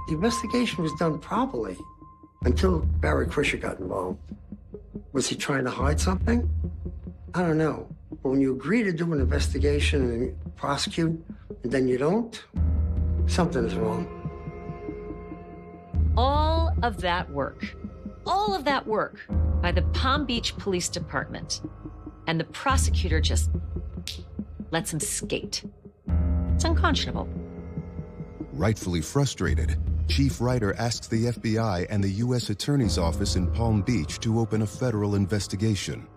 The investigation was done properly until Barry Krischer got involved. Was he trying to hide something? I don't know. But when you agree to do an investigation and prosecute, and then you don't, something is wrong. All of that work by the Palm Beach Police Department, and the prosecutor just lets him skate. It's unconscionable. Rightfully frustrated, Chief Ryder asks the FBI and the U.S. Attorney's Office in Palm Beach to open a federal investigation.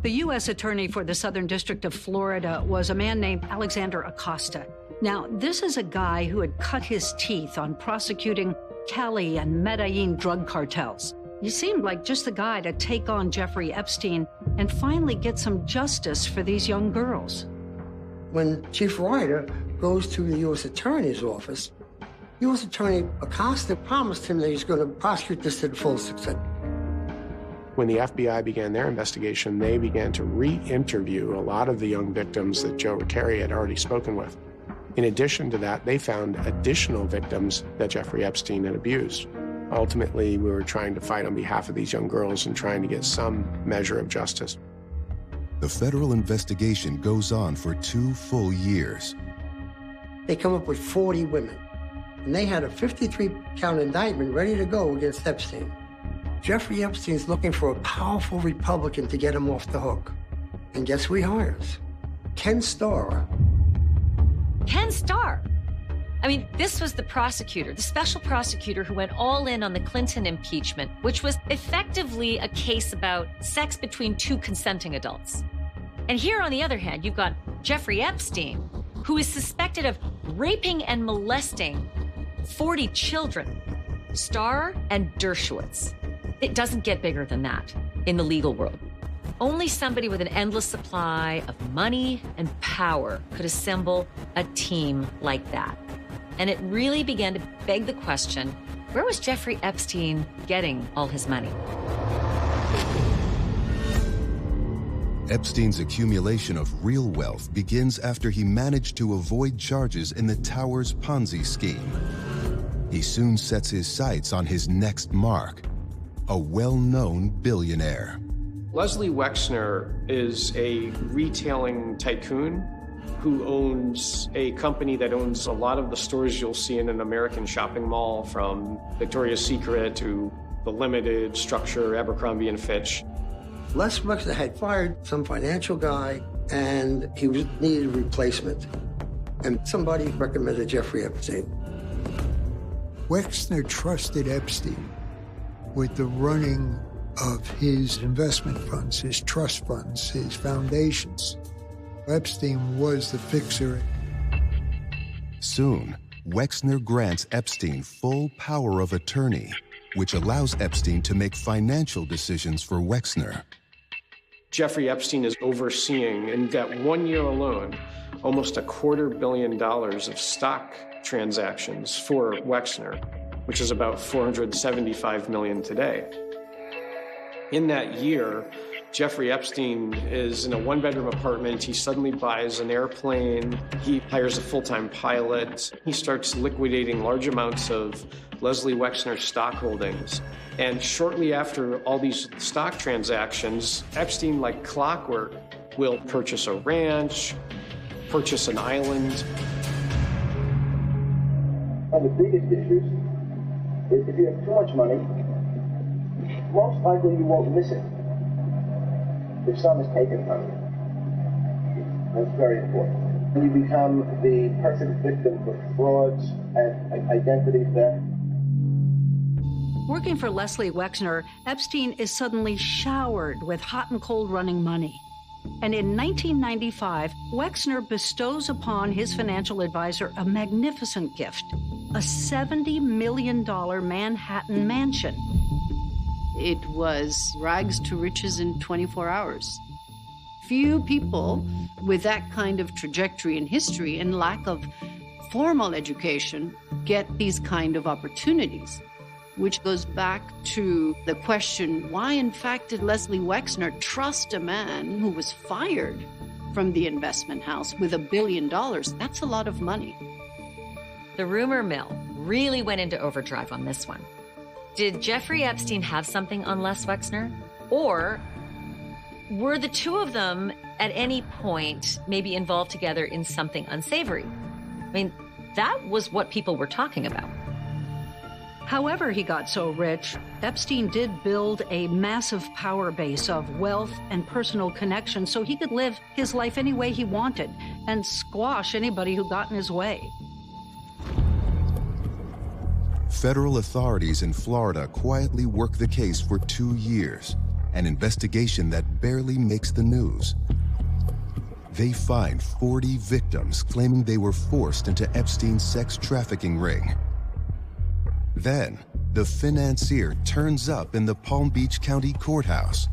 The U.S. Attorney for the Southern District of Florida was a man named Alexander Acosta. Now, this is a guy who had cut his teeth on prosecuting Cali and Medellin drug cartels. He seemed like just the guy to take on Jeffrey Epstein and finally get some justice for these young girls. When Chief Ryder goes to the U.S. Attorney's Office, U.S. Attorney Acosta promised him that he's going to prosecute this to the fullest extent. When the FBI began their investigation, they began to re-interview a lot of the young victims that Joe Terry had already spoken with. In addition to that, they found additional victims that Jeffrey Epstein had abused. Ultimately, we were trying to fight on behalf of these young girls and trying to get some measure of justice. The federal investigation goes on for 2 full years. They come up with 40 women, and they had a 53-count indictment ready to go against Epstein. Jeffrey Epstein's looking for a powerful Republican to get him off the hook. And guess who he hires? Ken Starr. Ken Starr. I mean, this was the prosecutor, the special prosecutor who went all in on the Clinton impeachment, which was effectively a case about sex between 2 consenting adults. And here, on the other hand, you've got Jeffrey Epstein, who is suspected of raping and molesting 40 children. Starr and Dershowitz. It doesn't get bigger than that in the legal world. Only somebody with an endless supply of money and power could assemble a team like that. And it really began to beg the question, where was Jeffrey Epstein getting all his money? Epstein's accumulation of real wealth begins after he managed to avoid charges in the Towers Ponzi scheme. He soon sets his sights on his next mark, a well-known billionaire. Leslie Wexner is a retailing tycoon who owns a company that owns a lot of the stores you'll see in an American shopping mall, from Victoria's Secret to The Limited, Structure, Abercrombie & Fitch. Les Wexner had fired some financial guy, and he needed a replacement. And somebody recommended Jeffrey Epstein. Wexner trusted Epstein with the running of his investment funds, his trust funds, his foundations. Epstein was the fixer. Soon, Wexner grants Epstein full power of attorney, which allows Epstein to make financial decisions for Wexner. Jeffrey Epstein is overseeing, in that 1 year alone, almost $250 million of stock transactions for Wexner, which is about $475 million today. In that year, Jeffrey Epstein is in a 1-bedroom apartment. He suddenly buys an airplane. He hires a full-time pilot. He starts liquidating large amounts of Leslie Wexner stock holdings. And shortly after all these stock transactions, Epstein, like clockwork, will purchase a ranch, purchase an island. One of the biggest issues is if you have too much money, most likely you won't miss it if some is taken from you. That's very important. And you become the perfect victim for frauds and identity theft. Working for Leslie Wexner, Epstein is suddenly showered with hot and cold running money. And in 1995, Wexner bestows upon his financial advisor a magnificent gift, a $70 million Manhattan mansion. It was rags to riches in 24 hours. Few people with that kind of trajectory in history and lack of formal education get these kind of opportunities, which goes back to the question, why in fact did Leslie Wexner trust a man who was fired from the investment house with $1 billion? That's a lot of money. The rumor mill really went into overdrive on this one. Did Jeffrey Epstein have something on Les Wexner? Or were the two of them at any point maybe involved together in something unsavory? I mean, that was what people were talking about. However he got so rich, Epstein did build a massive power base of wealth and personal connections so he could live his life any way he wanted and squash anybody who got in his way. Federal authorities in Florida quietly work the case for 2 years, an investigation that barely makes the news. They find 40 victims claiming they were forced into Epstein's sex trafficking ring. Then, the financier turns up in the Palm Beach County Courthouse.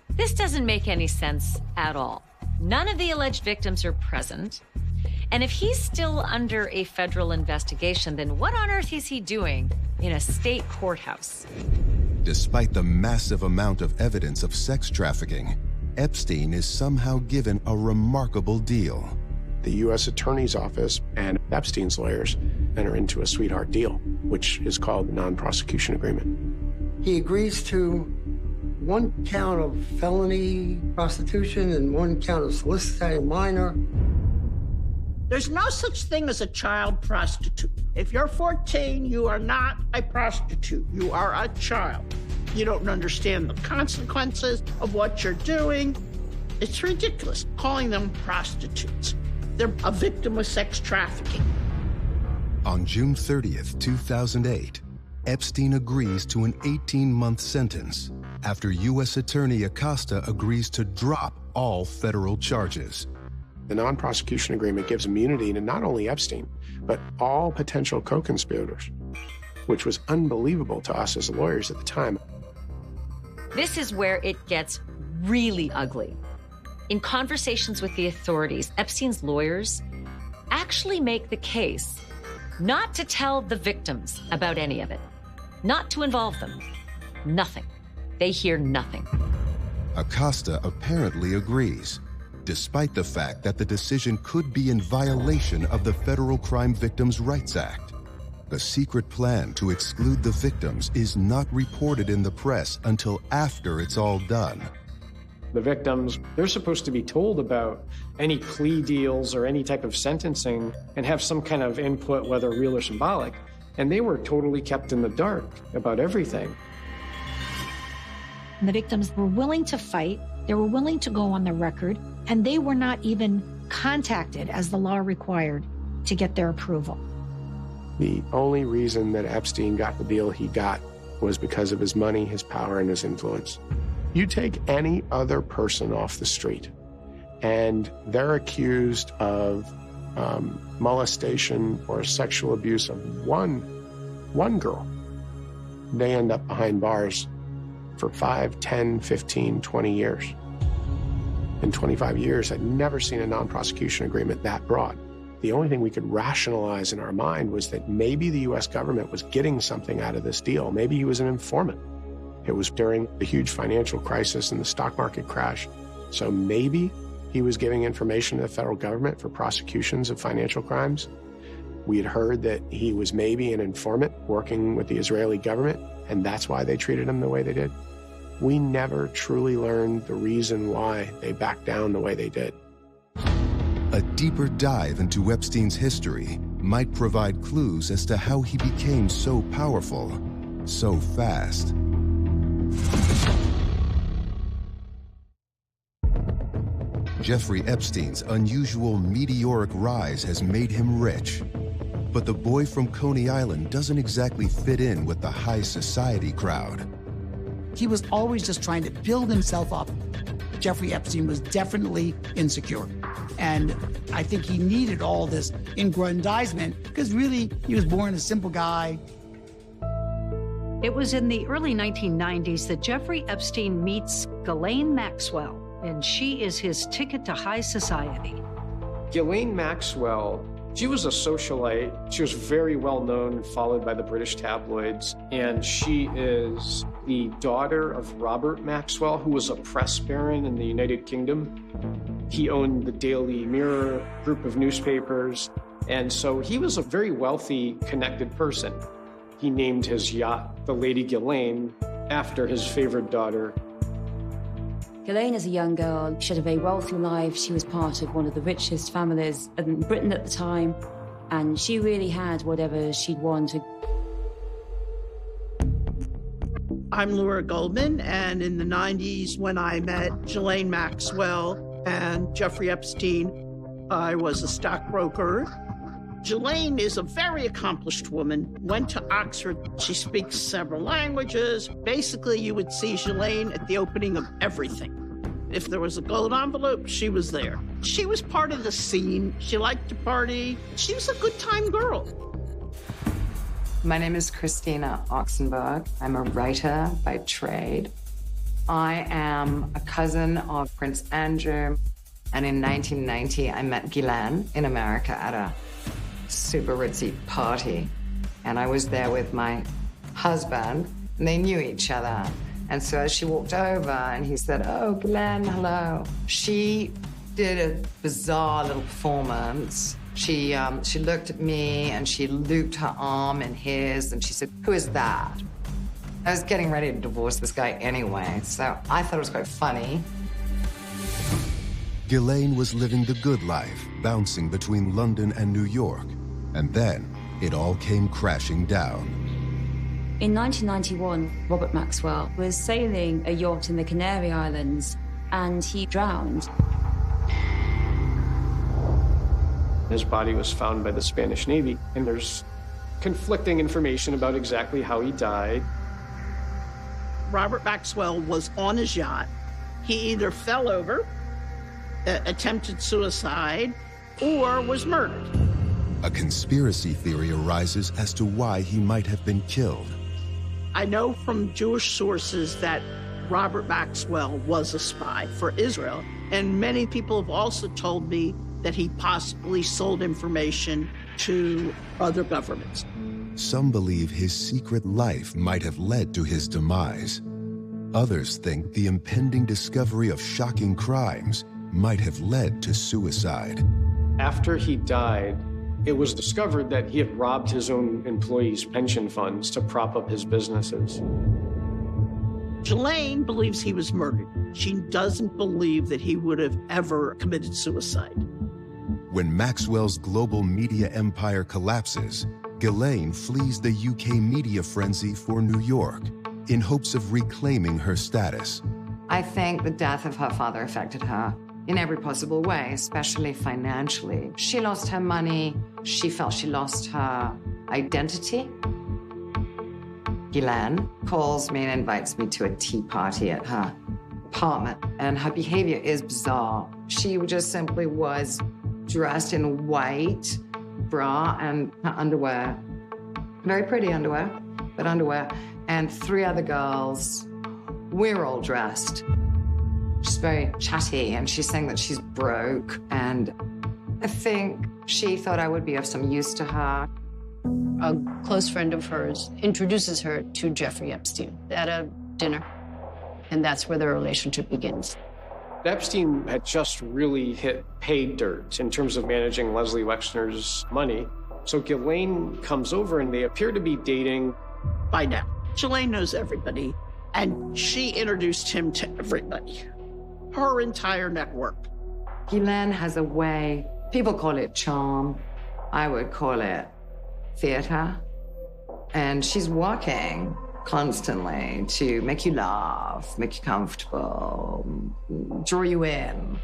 This doesn't make any sense at all. None of the alleged victims are present. And if he's still under a federal investigation, then what on earth is he doing in a state courthouse? Despite the massive amount of evidence of sex trafficking, Epstein is somehow given a remarkable deal. The U.S. Attorney's Office and Epstein's lawyers enter into a sweetheart deal, which is called the non-prosecution agreement. He agrees to 1 count of felony prostitution and 1 count of soliciting a minor. There's no such thing as a child prostitute. If you're 14, you are not a prostitute. You are a child. You don't understand the consequences of what you're doing. It's ridiculous calling them prostitutes. They're a victim of sex trafficking. On June 30th, 2008, Epstein agrees to an 18-month sentence after U.S. Attorney Acosta agrees to drop all federal charges. The non-prosecution agreement gives immunity to not only Epstein, but all potential co-conspirators, which was unbelievable to us as lawyers at the time. This is where it gets really ugly. In conversations with the authorities, Epstein's lawyers actually make the case not to tell the victims about any of it, not to involve them. Nothing. They hear nothing. Acosta apparently agrees, despite the fact that the decision could be in violation of the Federal Crime Victims' Rights Act. The secret plan to exclude the victims is not reported in the press until after it's all done. The victims, they're supposed to be told about any plea deals or any type of sentencing and have some kind of input, whether real or symbolic. And they were totally kept in the dark about everything. The victims were willing to fight, they were willing to go on the record, and they were not even contacted as the law required to get their approval. The only reason that Epstein got the deal he got was because of his money, his power, and his influence. You take any other person off the street and they're accused of molestation or sexual abuse of one girl. They end up behind bars for 5, 10, 15, 20 years. In 25 years, I'd never seen a non-prosecution agreement that broad. The only thing we could rationalize in our mind was that maybe the U.S. government was getting something out of this deal. Maybe he was an informant. It was during the huge financial crisis and the stock market crash. So maybe he was giving information to the federal government for prosecutions of financial crimes. We had heard that he was maybe an informant working with the Israeli government, and that's why they treated him the way they did. We never truly learned the reason why they backed down the way they did. A deeper dive into Epstein's history might provide clues as to how he became so powerful, so fast. Jeffrey Epstein's unusual meteoric rise has made him rich. But the boy from Coney Island doesn't exactly fit in with the high society crowd. He was always just trying to build himself up. Jeffrey Epstein was definitely insecure. And I think he needed all this aggrandizement because really he was born a simple guy. It was in the early 1990s that Jeffrey Epstein meets Ghislaine Maxwell, and she is his ticket to high society. Ghislaine Maxwell, she was a socialite. She was very well known and followed by the British tabloids. And she is the daughter of Robert Maxwell, who was a press baron in the United Kingdom. He owned the Daily Mirror group of newspapers. And so he was a very wealthy, connected person. He named his yacht, the Lady Ghislaine, after his favorite daughter. Ghislaine, as a young girl, she had a very wealthy life. She was part of one of the richest families in Britain at the time, and she really had whatever she'd wanted. I'm Laura Goldman, and in the 90s, when I met Ghislaine Maxwell and Jeffrey Epstein, I was a stockbroker. Ghislaine is a very accomplished woman, went to Oxford. She speaks several languages. Basically, you would see Ghislaine at the opening of everything. If there was a gold envelope, she was there. She was part of the scene. She liked to party. She was a good time girl. My name is Christina Oxenberg. I'm a writer by trade. I am a cousin of Prince Andrew. And in 1990, I met Ghislaine in America at a super ritzy party. And I was there with my husband, and they knew each other. And so as she walked over and he said, "Oh, Ghislaine, hello." She did a bizarre little performance. She looked at me and she looped her arm in his and she said, "Who is that?" I was getting ready to divorce this guy anyway, so I thought it was quite funny. Ghislaine was living the good life, bouncing between London and New York. And then it all came crashing down. In 1991, Robert Maxwell was sailing a yacht in the Canary Islands, and he drowned. His body was found by the Spanish Navy, and there's conflicting information about exactly how he died. Robert Maxwell was on his yacht. He either fell over, attempted suicide, or was murdered. A conspiracy theory arises as to why he might have been killed. I know from Jewish sources that Robert Maxwell was a spy for Israel, and many people have also told me that he possibly sold information to other governments. Some believe his secret life might have led to his demise. Others think the impending discovery of shocking crimes might have led to suicide. After he died, it was discovered that he had robbed his own employees' pension funds to prop up his businesses. Ghislaine believes he was murdered. She doesn't believe that he would have ever committed suicide. When Maxwell's global media empire collapses, Ghislaine flees the UK media frenzy for New York in hopes of reclaiming her status. I think the death of her father affected her in every possible way, especially financially. She lost her money. She felt she lost her identity. Ghislaine calls me and invites me to a tea party at her apartment, and her behavior is bizarre. She just simply was dressed in white bra and her underwear. Very pretty underwear, but underwear. And 3 other girls, we're all dressed. She's very chatty, and she's saying that she's broke, and I think she thought I would be of some use to her. A close friend of hers introduces her to Jeffrey Epstein at a dinner, and that's where their relationship begins. Epstein had just really hit pay dirt in terms of managing Leslie Wexner's money. So Ghislaine comes over, and they appear to be dating. By now, Ghislaine knows everybody, and she introduced him to everybody. Her entire network. Ghislaine has a way, people call it charm, I would call it theater. And she's working constantly to make you laugh, make you comfortable, draw you in.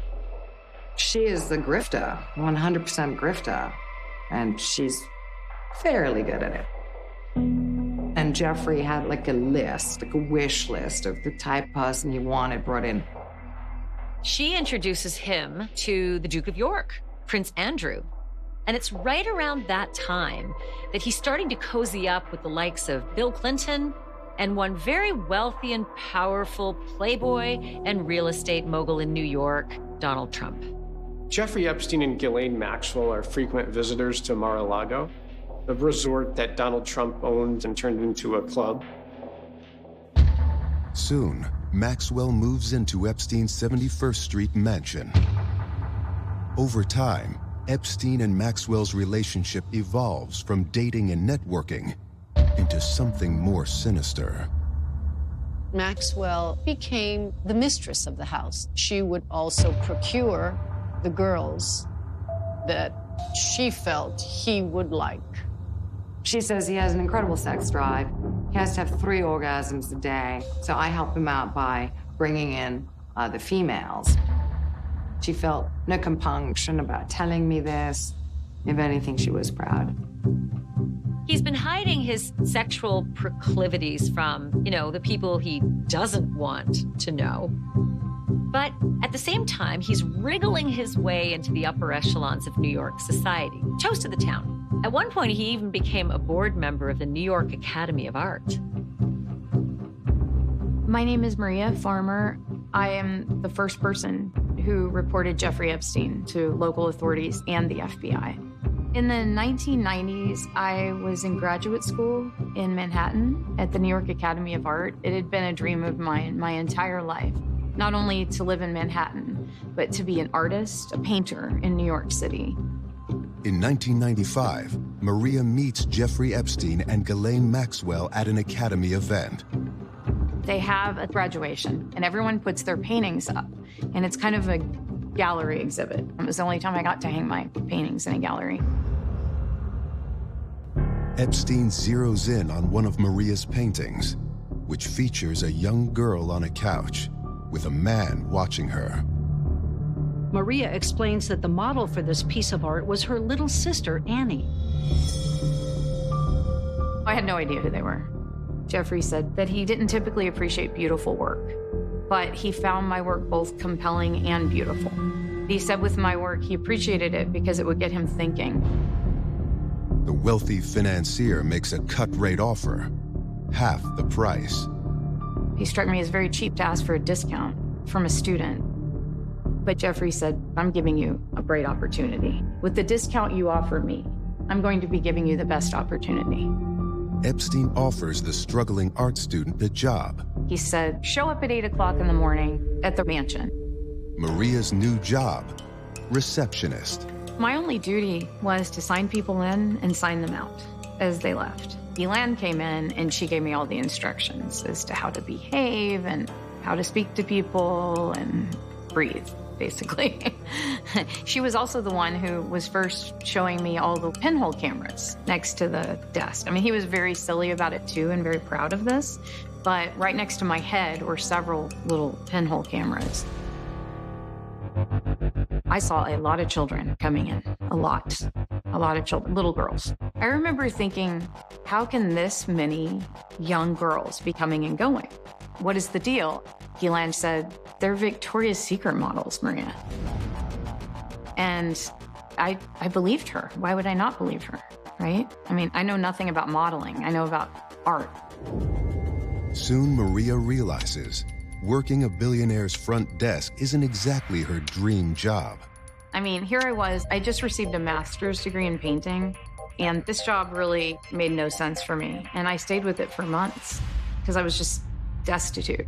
She is the grifter, 100% grifter, and she's fairly good at it. And Jeffrey had like a list, like a wish list of the type of person he wanted brought in. She introduces him to the Duke of York, Prince Andrew. And it's right around that time that he's starting to cozy up with the likes of Bill Clinton and one very wealthy and powerful playboy and real estate mogul in New York, Donald Trump. Jeffrey Epstein and Ghislaine Maxwell are frequent visitors to Mar-a-Lago, a resort that Donald Trump owned and turned into a club. Soon, Maxwell moves into Epstein's 71st Street mansion. Over time, Epstein and Maxwell's relationship evolves from dating and networking into something more sinister. Maxwell became the mistress of the house. She would also procure the girls that she felt he would like. She says he has an incredible sex drive. He has to have 3 orgasms a day. So I help him out by bringing in the females. She felt no compunction about telling me this. If anything, she was proud. He's been hiding his sexual proclivities from, the people he doesn't want to know. But at the same time, he's wriggling his way into the upper echelons of New York society, toast of the town. At one point, he even became a board member of the New York Academy of Art. My name is Maria Farmer. I am the first person who reported Jeffrey Epstein to local authorities and the FBI. In the 1990s, I was in graduate school in Manhattan at the New York Academy of Art. It had been a dream of mine my entire life, not only to live in Manhattan, but to be an artist, a painter in New York City. In 1995, Maria meets Jeffrey Epstein and Ghislaine Maxwell at an Academy event. They have a graduation, and everyone puts their paintings up, and it's kind of a gallery exhibit. It was the only time I got to hang my paintings in a gallery. Epstein zeroes in on one of Maria's paintings, which features a young girl on a couch with a man watching her. Maria explains that the model for this piece of art was her little sister, Annie. I had no idea who they were. Jeffrey said that he didn't typically appreciate beautiful work, but he found my work both compelling and beautiful. He said with my work, he appreciated it because it would get him thinking. The wealthy financier makes a cut-rate offer, half the price. He struck me as very cheap to ask for a discount from a student. But Jeffrey said, I'm giving you a great opportunity. With the discount you offer me, I'm going to be giving you the best opportunity. Epstein offers the struggling art student a job. He said, show up at 8 o'clock in the morning at the mansion. Maria's new job, receptionist. My only duty was to sign people in and sign them out as they left. Elan came in and she gave me all the instructions as to how to behave and how to speak to people and breathe, basically. She was also the one who was first showing me all the pinhole cameras next to the desk. I mean, he was very silly about it too and very proud of this, but right next to my head were several little pinhole cameras. I saw a lot of children coming in, a lot of children, little girls. I remember thinking, how can this many young girls be coming and going? What is the deal? Elan said, they're Victoria's Secret models, Maria. And I believed her. Why would I not believe her, right? I mean, I know nothing about modeling. I know about art. Soon Maria realizes working a billionaire's front desk isn't exactly her dream job. I mean, here I was. I just received a master's degree in painting, and this job really made no sense for me. And I stayed with it for months because I was just destitute.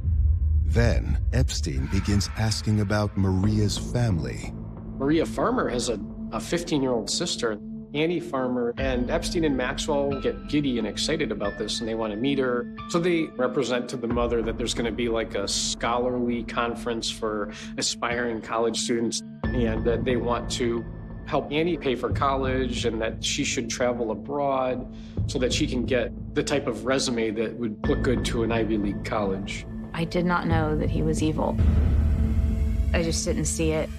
Then Epstein begins asking about Maria's family. Maria Farmer has a 15-year-old sister, Annie Farmer, and Epstein and Maxwell get giddy and excited about this, and they want to meet her. So they represent to the mother that there's going to be like a scholarly conference for aspiring college students, and that they want to help Annie pay for college and that she should travel abroad so that she can get the type of resume that would look good to an Ivy League college. I did not know that he was evil. I just didn't see it.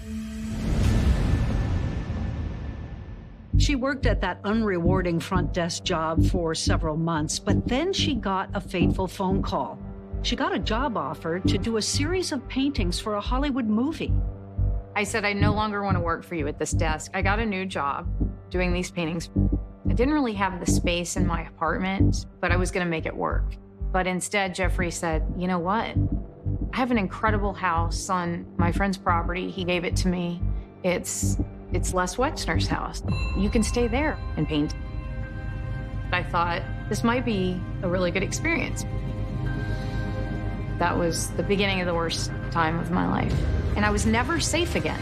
She worked at that unrewarding front desk job for several months, but then she got a fateful phone call. She got a job offer to do a series of paintings for a Hollywood movie. I said, I no longer want to work for you at this desk. I got a new job doing these paintings. I didn't really have the space in my apartment, but I was going to make it work. But instead, Jeffrey said, you know what? I have an incredible house on my friend's property. He gave it to me. It's Les Wexner's house. You can stay there and paint. I thought this might be a really good experience. That was the beginning of the worst time of my life. And I was never safe again.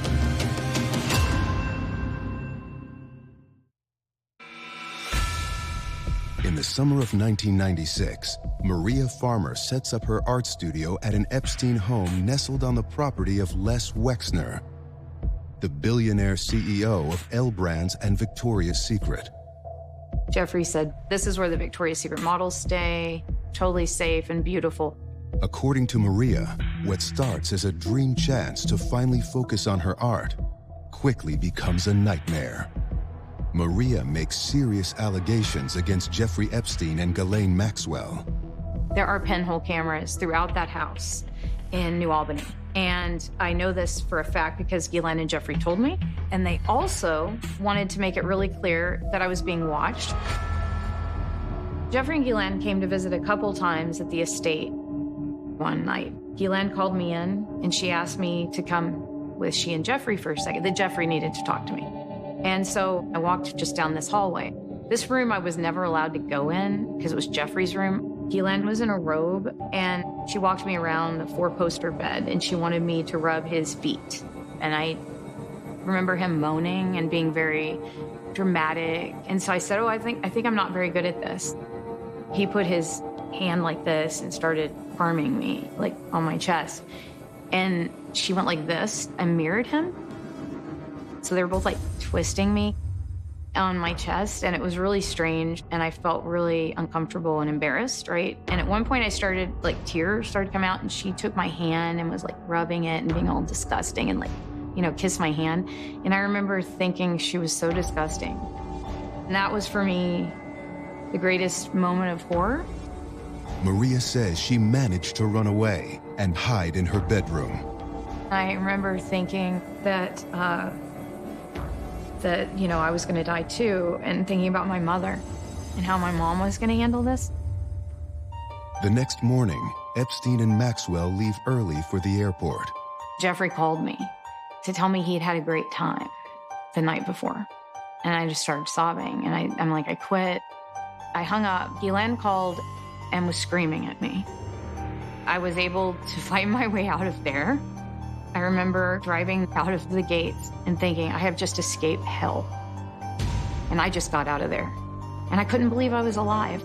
In the summer of 1996, Maria Farmer sets up her art studio at an Epstein home nestled on the property of Les Wexner, the billionaire CEO of L Brands and Victoria's Secret. Jeffrey said, "This is where the Victoria's Secret models stay, totally safe and beautiful." According to Maria, what starts as a dream chance to finally focus on her art quickly becomes a nightmare. Maria makes serious allegations against Jeffrey Epstein and Ghislaine Maxwell. There are pinhole cameras throughout that house in New Albany. And I know this for a fact because Ghislaine and Jeffrey told me. And they also wanted to make it really clear that I was being watched. Jeffrey and Ghislaine came to visit a couple times at the estate one night. Ghislaine called me in and she asked me to come with she and Jeffrey for a second, that Jeffrey needed to talk to me. And so I walked just down this hallway. This room I was never allowed to go in because it was Jeffrey's room. Ghislaine was in a robe and she walked me around the 4-poster bed and she wanted me to rub his feet. And I remember him moaning and being very dramatic. And so I said, I think I'm not very good at this. He put his hand like this and started harming me, like on my chest. And she went like this and mirrored him. So they were both like twisting me on my chest, and it was really strange, and I felt really uncomfortable and embarrassed, right? And at one point I started, like, tears started to come out, and she took my hand and was like rubbing it and being all disgusting and like, kissed my hand. And I remember thinking she was so disgusting. And that was for me the greatest moment of horror. Maria says she managed to run away and hide in her bedroom. I remember thinking that I was going to die too, and thinking about my mother and how my mom was going to handle this. The next morning, Epstein and Maxwell leave early for the airport. Jeffrey called me to tell me he'd had a great time the night before. And I just started sobbing, and I'm like, I quit. I hung up. Ghislaine called and was screaming at me. I was able to fight my way out of there. I remember driving out of the gates and thinking, I have just escaped hell. And I just got out of there. And I couldn't believe I was alive.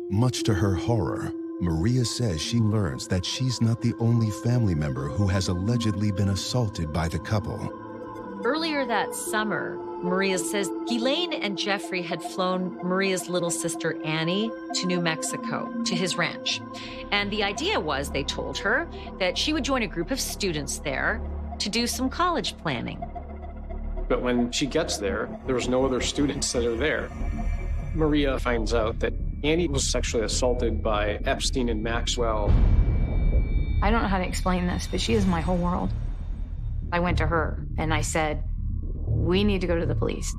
Much to her horror, Maria says she learns that she's not the only family member who has allegedly been assaulted by the couple. Earlier that summer, Maria says Ghislaine and Jeffrey had flown Maria's little sister Annie to New Mexico, to his ranch. And the idea was, they told her, that she would join a group of students there to do some college planning. But when she gets there, there's no other students that are there. Maria finds out that Annie was sexually assaulted by Epstein and Maxwell. I don't know how to explain this, but she is my whole world. I went to her and I said, we need to go to the police.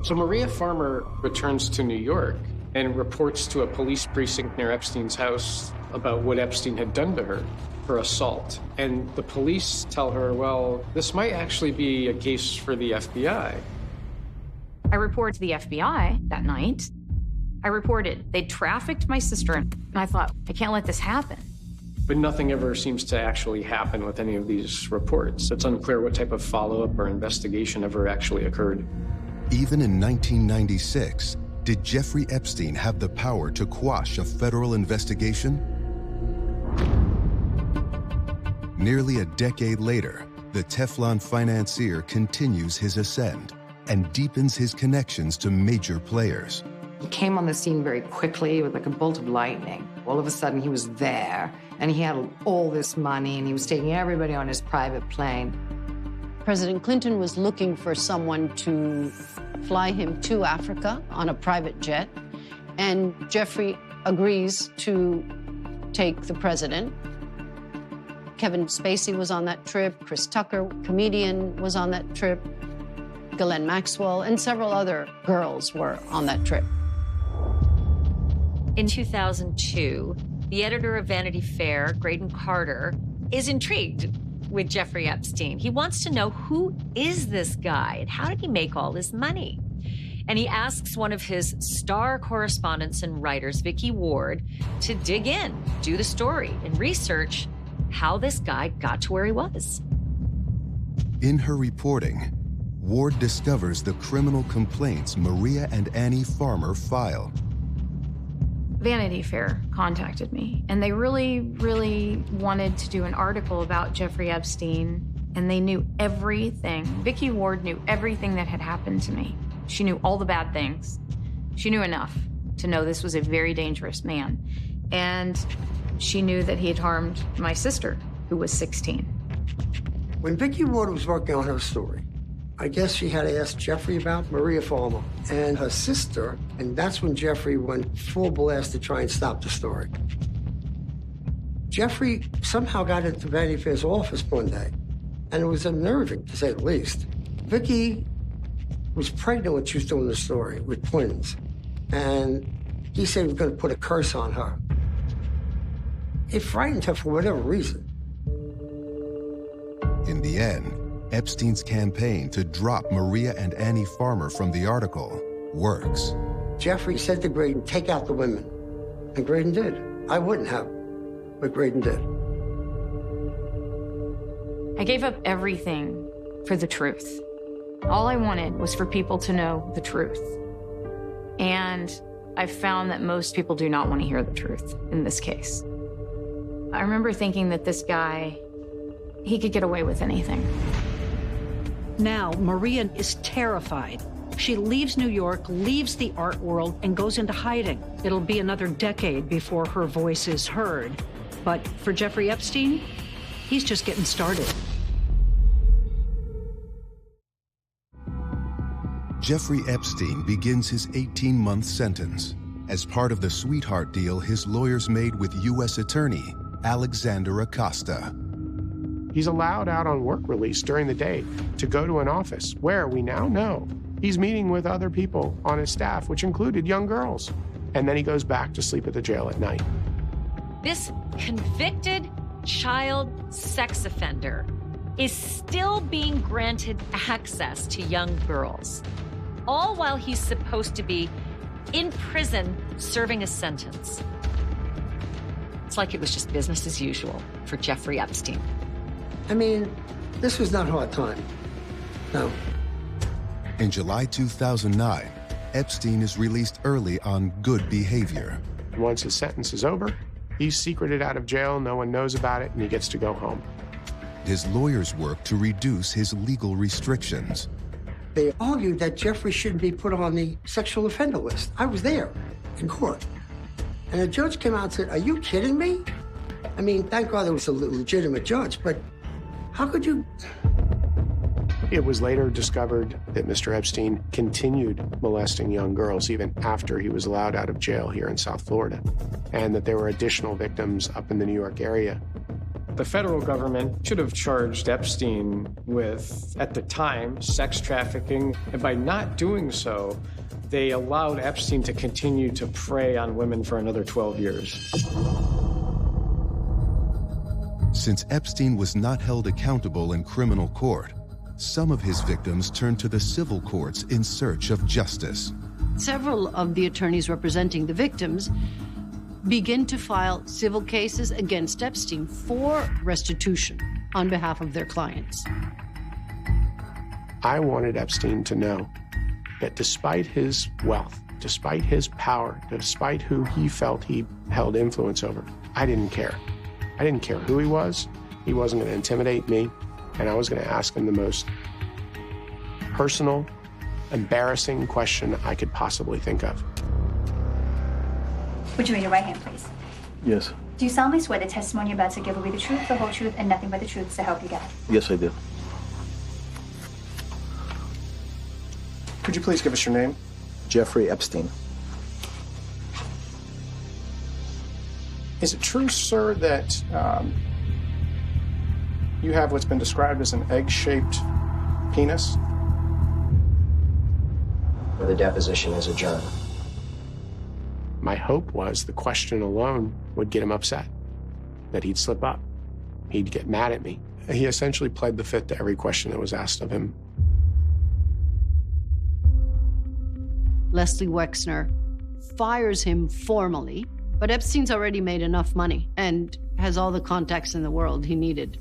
So Maria Farmer returns to New York and reports to a police precinct near Epstein's house about what Epstein had done to her for assault. And the police tell her, well, this might actually be a case for the FBI. I reported to the FBI that night. I reported they trafficked my sister, and I thought, I can't let this happen. But nothing ever seems to actually happen with any of these reports. It's unclear what type of follow-up or investigation ever actually occurred. Even in 1996, did Jeffrey Epstein have the power to quash a federal investigation? Nearly a decade later, the Teflon financier continues his ascent and deepens his connections to major players. He came on the scene very quickly with like a bolt of lightning. All of a sudden, he was there, and he had all this money, and he was taking everybody on his private plane. President Clinton was looking for someone to fly him to Africa on a private jet, and Jeffrey agrees to take the president. Kevin Spacey was on that trip, Chris Tucker, comedian, was on that trip, Ghislaine Maxwell, and several other girls were on that trip. In 2002, the editor of Vanity Fair, Graydon Carter, is intrigued with Jeffrey Epstein. He wants to know, who is this guy and how did he make all this money? And he asks one of his star correspondents and writers, Vicky Ward, to dig in, do the story, and research how this guy got to where he was. In her reporting, Ward discovers the criminal complaints Maria and Annie Farmer filed. Vanity Fair contacted me, and they really, really wanted to do an article about Jeffrey Epstein, and they knew everything. Vicki Ward knew everything that had happened to me. She knew all the bad things. She knew enough to know this was a very dangerous man. And she knew that he had harmed my sister, who was 16. When Vicki Ward was working on her story, I guess she had asked Jeffrey about Maria Farmer and her sister, and that's when Jeffrey went full blast to try and stop the story. Jeffrey somehow got into Vanity Fair's office one day, and it was unnerving, to say the least. Vicki was pregnant when she was doing the story with twins, and he said he was going to put a curse on her. It frightened her for whatever reason. In the end, Epstein's campaign to drop Maria and Annie Farmer from the article works. Jeffrey said to Graydon, take out the women. And Graydon did. I wouldn't have, but Graydon did. I gave up everything for the truth. All I wanted was for people to know the truth. And I found that most people do not want to hear the truth in this case. I remember thinking that this guy, he could get away with anything. Now, Maria is terrified. She leaves New York, leaves the art world, and goes into hiding. It'll be another decade before her voice is heard. But for Jeffrey Epstein, he's just getting started. Jeffrey Epstein begins his 18-month sentence. As part of the sweetheart deal his lawyers made with U.S. Attorney Alexander Acosta. He's allowed out on work release during the day to go to an office where we now know he's meeting with other people on his staff, which included young girls. And then he goes back to sleep at the jail at night. This convicted child sex offender is still being granted access to young girls, all while he's supposed to be in prison serving a sentence. It's like it was just business as usual for Jeffrey Epstein. I mean, this was not a hard time. No. In July 2009, Epstein is released early on good behavior. Once his sentence is over, he's secreted out of jail, no one knows about it, and he gets to go home. His lawyers work to reduce his legal restrictions. They argued that Jeffrey shouldn't be put on the sexual offender list. I was there in court. And the judge came out and said, are you kidding me? I mean, thank God it was a legitimate judge, but how could you? It was later discovered that Mr. Epstein continued molesting young girls even after he was allowed out of jail here in South Florida, and that there were additional victims up in the New York area. The federal government should have charged Epstein with, at the time, sex trafficking, and by not doing so, they allowed Epstein to continue to prey on women for another 12 years. Since Epstein was not held accountable in criminal court, some of his victims turned to the civil courts in search of justice. Several of the attorneys representing the victims begin to file civil cases against Epstein for restitution on behalf of their clients. I wanted Epstein to know that despite his wealth, despite his power, despite who he felt he held influence over, I didn't care. I didn't care who he was. He wasn't going to intimidate me, and I was going to ask him the most personal, embarrassing question I could possibly think of. Would you raise your right hand, please? Yes. Do you solemnly swear the testimony you're about to give will be the truth, the whole truth, and nothing but the truth, so help you God? Yes, I do. Could you please give us your name? Jeffrey Epstein. Is it true, sir, that you have what's been described as an egg-shaped penis? The deposition is adjourned. My hope was the question alone would get him upset, that he'd slip up. He'd get mad at me. He essentially pled the fifth to every question that was asked of him. Leslie Wexner fires him formally, but Epstein's already made enough money and has all the contacts in the world he needed.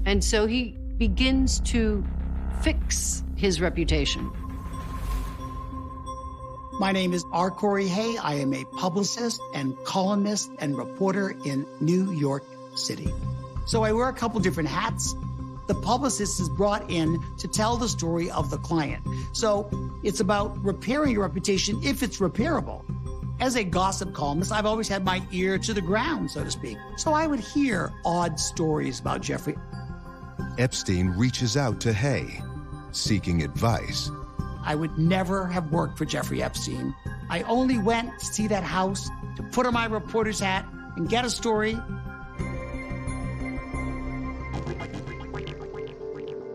And so he begins to fix his reputation. My name is R. Corey Hay. I am a publicist and columnist and reporter in New York City. So I wear a couple different hats. The publicist is brought in to tell the story of the client. So it's about repairing your reputation if it's repairable. As a gossip columnist, I've always had my ear to the ground, so to speak. So I would hear odd stories about Jeffrey. Epstein reaches out to Hay, seeking advice. I would never have worked for Jeffrey Epstein. I only went to see that house, to put on my reporter's hat and get a story.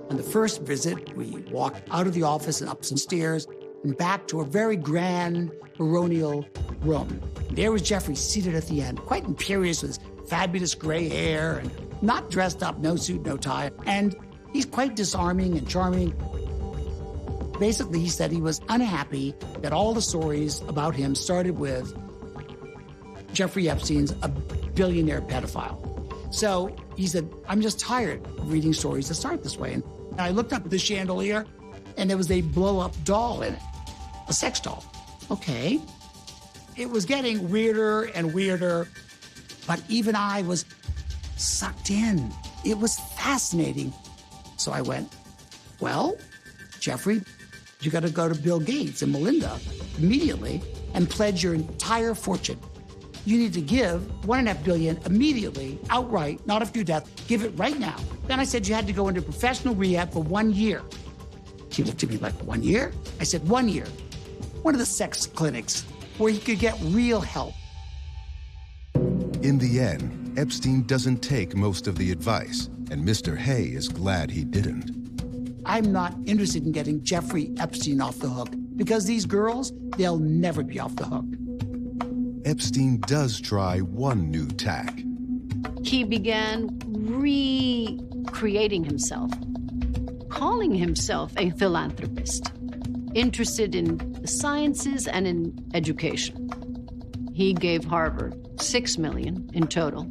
On the first visit, we walked out of the office and up some stairs and back to a very grand baronial room. There was Jeffrey seated at the end, quite imperious with his fabulous gray hair and not dressed up, no suit, no tie. And he's quite disarming and charming. Basically, he said he was unhappy that all the stories about him started with Jeffrey Epstein's a billionaire pedophile. So he said, I'm just tired of reading stories that start this way. And I looked up at the chandelier, and there was a blow-up doll in it, a sex doll. Okay. It was getting weirder and weirder, but even I was sucked in. It was fascinating. So I went, well, Jeffrey, you got to go to Bill Gates and Melinda immediately and pledge your entire fortune. You need to give $1.5 billion immediately, outright, not a few deaths. Give it right now. Then I said you had to go into professional rehab for 1 year. She looked at me like, 1 year? I said, 1 year. One of the sex clinics where he could get real help. In the end, Epstein doesn't take most of the advice, and Mr. Hay is glad he didn't. I'm not interested in getting Jeffrey Epstein off the hook because these girls, they'll never be off the hook. Epstein does try one new tack. He began recreating himself, calling himself a philanthropist, interested in the sciences and in education. He gave Harvard $6 million in total,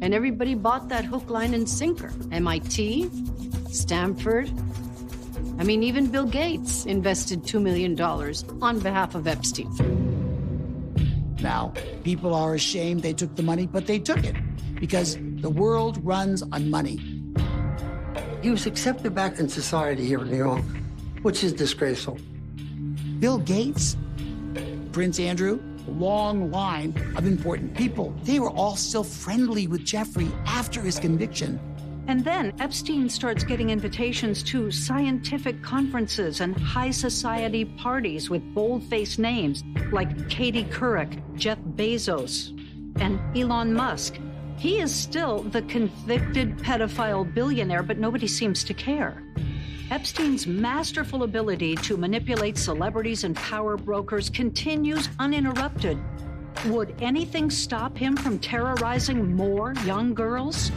and everybody bought that hook, line, and sinker. MIT, Stanford, I mean, even Bill Gates invested $2 million on behalf of Epstein. Now, people are ashamed they took the money, but they took it because the world runs on money. He was accepted back in society here in New York, which is disgraceful. Bill Gates, Prince Andrew, a long line of important people. They were all still friendly with Jeffrey after his conviction. And then Epstein starts getting invitations to scientific conferences and high society parties with bold-faced names like Katie Couric, Jeff Bezos, and Elon Musk. He is still the convicted pedophile billionaire, but nobody seems to care. Epstein's masterful ability to manipulate celebrities and power brokers continues uninterrupted. Would anything stop him from terrorizing more young girls?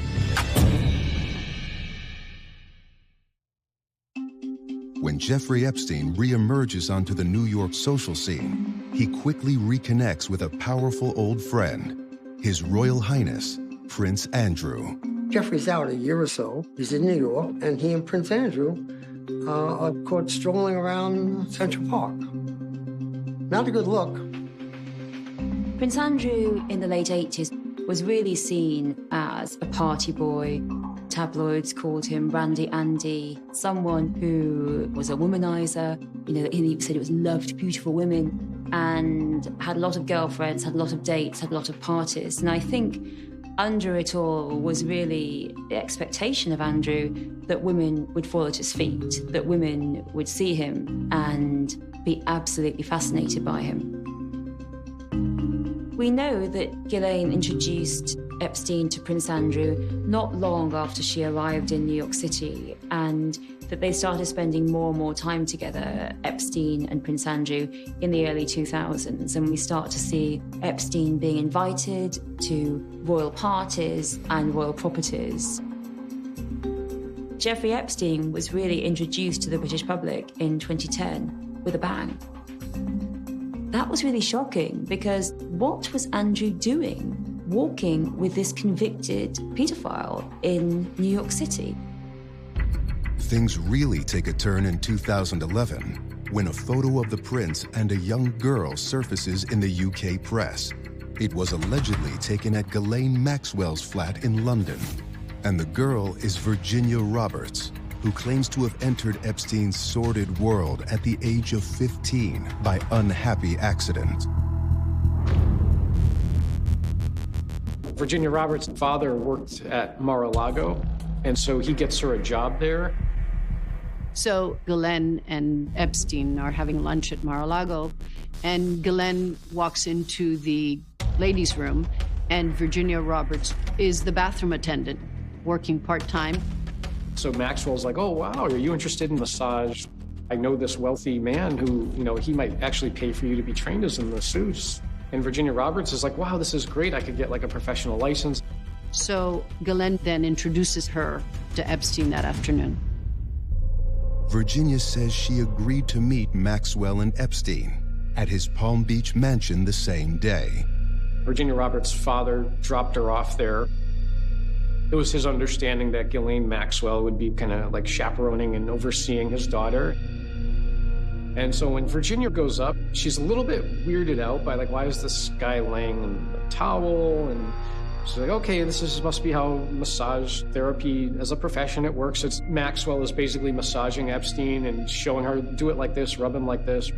When Jeffrey Epstein reemerges onto the New York social scene, he quickly reconnects with a powerful old friend, His Royal Highness, Prince Andrew. Jeffrey's out a year or so. He's in New York, and he and Prince Andrew are caught strolling around Central Park. Not a good look. Prince Andrew in the late 80s was really seen as a party boy. Tabloids called him Randy Andy, someone who was a womanizer. You know, he said he was loved beautiful women and had a lot of girlfriends, had a lot of dates, had a lot of parties. And I think under it all was really the expectation of Andrew that women would fall at his feet, that women would see him and be absolutely fascinated by him. We know that Ghislaine introduced Epstein to Prince Andrew not long after she arrived in New York City, and that they started spending more and more time together, Epstein and Prince Andrew, in the early 2000s. And we start to see Epstein being invited to royal parties and royal properties. Jeffrey Epstein was really introduced to the British public in 2010 with a bang. That was really shocking because what was Andrew doing walking with this convicted paedophile in New York City? Things really take a turn in 2011 when a photo of the prince and a young girl surfaces in the UK press. It was allegedly taken at Ghislaine Maxwell's flat in London. And the girl is Virginia Roberts, who claims to have entered Epstein's sordid world at the age of 15 by unhappy accident. Virginia Roberts' father worked at Mar-a-Lago, and so he gets her a job there. So Ghislaine and Epstein are having lunch at Mar-a-Lago, and Ghislaine walks into the ladies' room, and Virginia Roberts is the bathroom attendant, working part-time. So Maxwell's like, oh, wow, are you interested in massage? I know this wealthy man who, he might actually pay for you to be trained as a masseuse. And Virginia Roberts is like, wow, this is great. I could get like a professional license. So Ghislaine then introduces her to Epstein that afternoon. Virginia says she agreed to meet Maxwell and Epstein at his Palm Beach mansion the same day. Virginia Roberts' father dropped her off there. It was his understanding that Ghislaine Maxwell would be kind of like chaperoning and overseeing his daughter. And so when Virginia goes up, she's a little bit weirded out by like, why is this guy laying in a towel? And she's like, okay, must be how massage therapy as a profession it works. It's Maxwell is basically massaging Epstein and showing her, do it like this, rub him like this.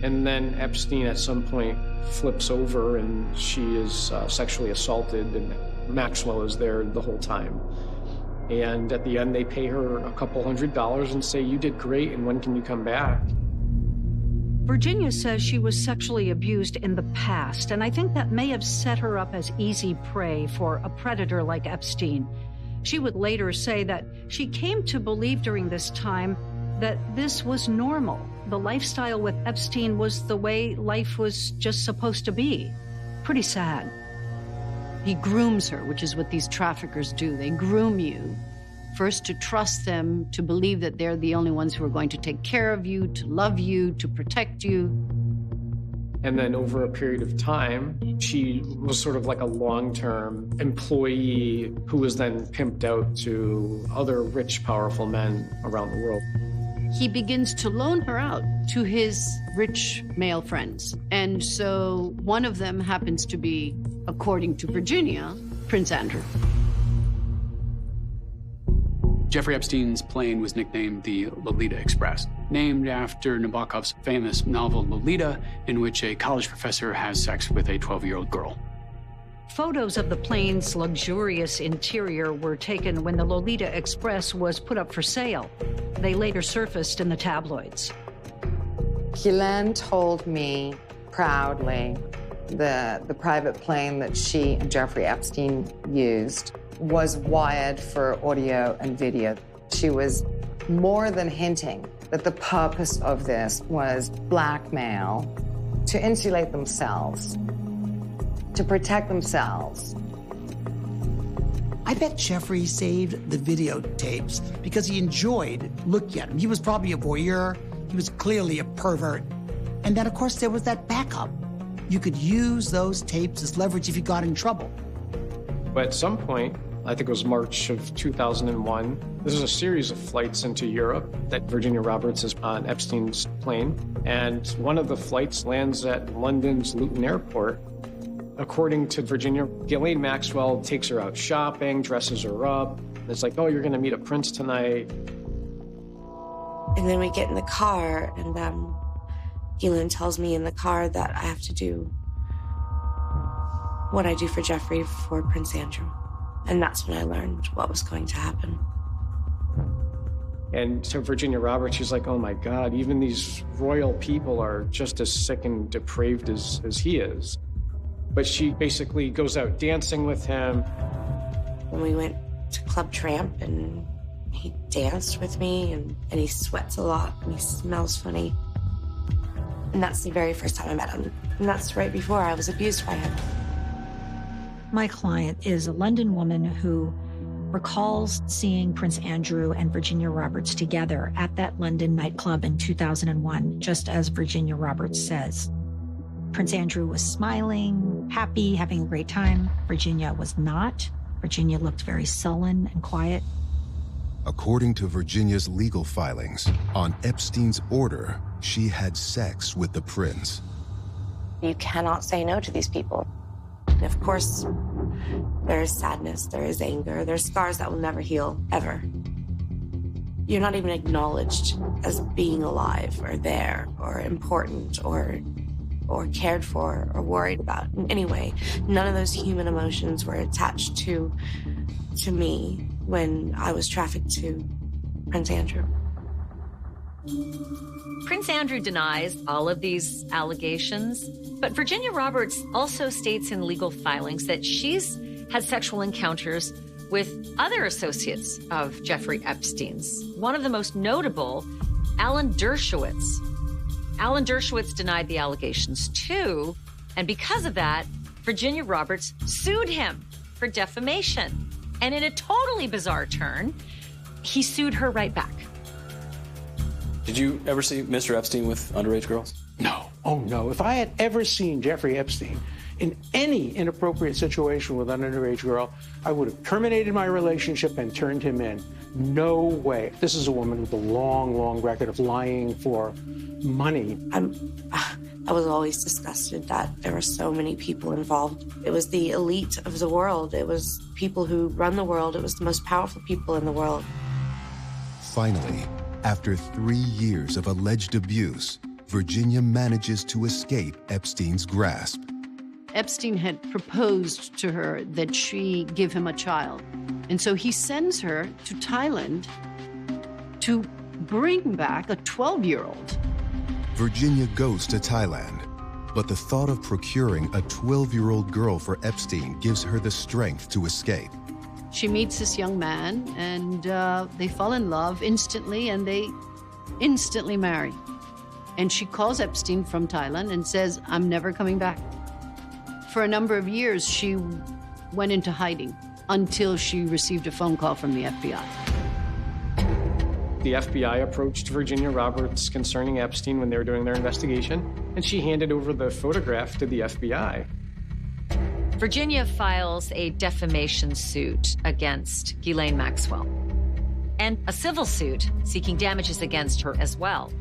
And then Epstein at some point flips over and she is sexually assaulted, and Maxwell is there the whole time. And at the end, they pay her a couple $100 and say, you did great, and when can you come back? Virginia says she was sexually abused in the past, and I think that may have set her up as easy prey for a predator like Epstein. She would later say that she came to believe during this time that this was normal. The lifestyle with Epstein was the way life was just supposed to be. Pretty sad. He grooms her, which is what these traffickers do. They groom you, first to trust them, to believe that they're the only ones who are going to take care of you, to love you, to protect you. And then over a period of time, she was sort of like a long-term employee who was then pimped out to other rich, powerful men around the world. He begins to loan her out to his rich male friends. And so one of them happens to be, according to Virginia, Prince Andrew. Jeffrey Epstein's plane was nicknamed the Lolita Express, named after Nabokov's famous novel Lolita, in which a college professor has sex with a 12-year-old girl. Photos of the plane's luxurious interior were taken when the Lolita Express was put up for sale. They later surfaced in the tabloids. Ghislaine told me proudly the private plane that she and Jeffrey Epstein used was wired for audio and video. She was more than hinting that the purpose of this was blackmail to insulate themselves, to protect themselves. I bet Jeffrey saved the videotapes because he enjoyed looking at them. He was probably a voyeur. He was clearly a pervert. And then, of course, there was that backup. You could use those tapes as leverage if you got in trouble. But at some point, I think it was March of 2001, this is a series of flights into Europe that Virginia Roberts is on Epstein's plane. And one of the flights lands at London's Luton Airport. According to Virginia, Ghislaine Maxwell takes her out shopping, dresses her up. It's like, oh, you're going to meet a prince tonight. And then we get in the car, and Ghislaine tells me in the car that I have to do what I do for Jeffrey for Prince Andrew. And that's when I learned what was going to happen. And to Virginia Roberts, she's like, oh my God, even these royal people are just as sick and depraved as he is. But she basically goes out dancing with him. When we went to Club Tramp, and he danced with me, and he sweats a lot, and he smells funny. And that's the very first time I met him. And that's right before I was abused by him. My client is a London woman who recalls seeing Prince Andrew and Virginia Roberts together at that London nightclub in 2001, just as Virginia Roberts says. Prince Andrew was smiling, happy, having a great time. Virginia was not. Virginia looked very sullen and quiet. According to Virginia's legal filings, on Epstein's order, she had sex with the prince. You cannot say no to these people. And of course, there is sadness, there is anger, there's scars that will never heal, ever. You're not even acknowledged as being alive or there or important or cared for or worried about in any way. None of those human emotions were attached to me when I was trafficked to Prince Andrew. Prince Andrew denies all of these allegations, but Virginia Roberts also states in legal filings that she's had sexual encounters with other associates of Jeffrey Epstein's. One of the most notable, Alan Dershowitz. Alan Dershowitz denied the allegations too, and because of that, Virginia Roberts sued him for defamation. And in a totally bizarre turn, he sued her right back. Did you ever see Mr. Epstein with underage girls? No. Oh, no. If I had ever seen Jeffrey Epstein in any inappropriate situation with an underage girl, I would have terminated my relationship and turned him in. No way. This is a woman with a long, long record of lying for money. I was always disgusted that there were so many people involved. It was the elite of the world. It was people who run the world. It was the most powerful people in the world. Finally, after 3 years of alleged abuse, Virginia manages to escape Epstein's grasp. Epstein had proposed to her that she give him a child. And so he sends her to Thailand to bring back a 12-year-old. Virginia goes to Thailand, but the thought of procuring a 12-year-old girl for Epstein gives her the strength to escape. She meets this young man, and they fall in love instantly, and they instantly marry. And she calls Epstein from Thailand and says, I'm never coming back. For a number of years, she went into hiding until she received a phone call from the FBI. The FBI approached Virginia Roberts concerning Epstein when they were doing their investigation, and she handed over the photograph to the FBI. Virginia files a defamation suit against Ghislaine Maxwell and a civil suit seeking damages against her as well.